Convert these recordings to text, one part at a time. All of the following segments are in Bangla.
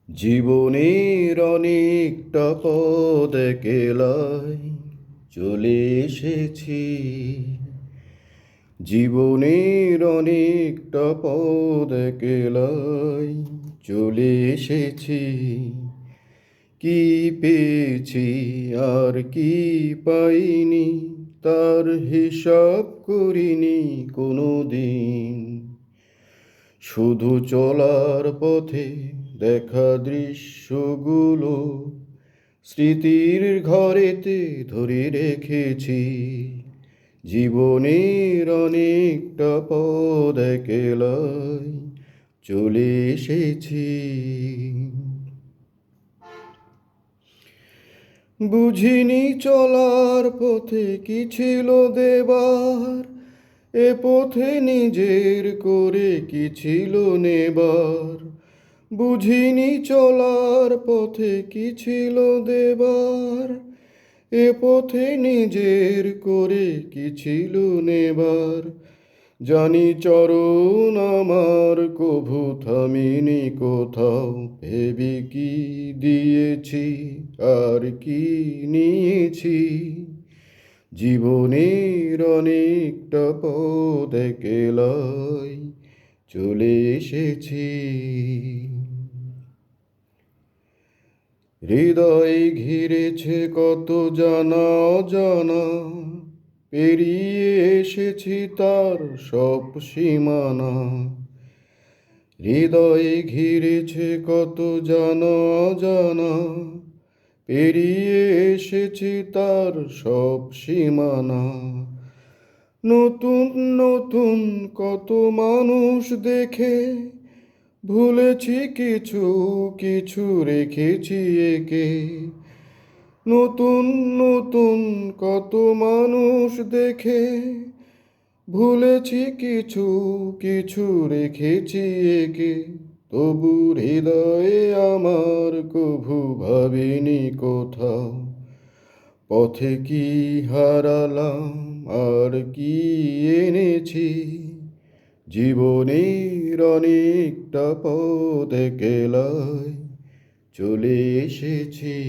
জীবনের অনেকটা পথ একলাই চলে এসেছি। জীবনের অনেকটা পথ একলাই চলে এসেছি। কি পেয়েছি আর কি পাইনি, তার হিসাব করিনি কোনো দিন। শুধু চলার পথে দেখা দৃশ্যগুলো স্মৃতির ঘরেতে ধরে রেখেছি। জীবনের অনেকটা পথ একলাই চলে এসেছি। বুঝিনি চলার পথে কি ছিল দেবার, এ পথে নিজের করে কি ছিল নেবার। বুঝিনি চলার পথে কি ছিল দেবার, এ পথে নিজের করে কি ছিল নেবার। জানি চরণ আমার কভু থামিনি কোথাও, ভেবে কি দিয়েছি আর কি নিয়েছি। জীবনের অনেকটা পথ একলাই চলে এসেছি। হৃদয় ঘিরেছে কত জানা অজানা, পেরিয়ে এসেছি তার সব সীমানা। হৃদয়ে ঘিরেছে কত জানা অজানা, পেরিয়ে এসেছি তার সব সীমানা। নতুন নতুন কত মানুষ দেখে ভুলেছি কিছু কিছু রেখেছি একে। নতুন নতুন কত মানুষ দেখে ভুলেছি কিছু কিছু রেখেছি একে। তবু হৃদয়ে আমার কভু ভাবিনি কোথাও, পথে কি হারালাম আর কি এনেছি। জীবনের অনেকটা পথ একলাই চলে এসেছি।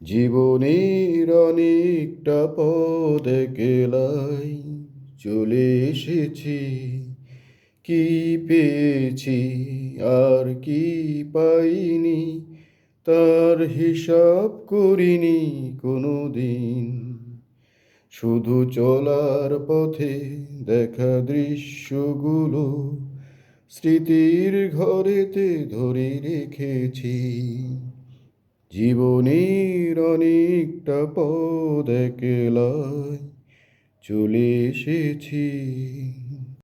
জীবনের অনেকটা পথ একলাই চলে এসেছি। কি পেয়েছি আর কি পাইনি, তার হিসাব করিনি কোনো দিন। শুধু চলার পথে দেখা দৃশ্যগুলো স্মৃতির ঘরেতে ধরে রেখেছি। জীবনের অনেকটা পথ একলাই চলে এসেছি।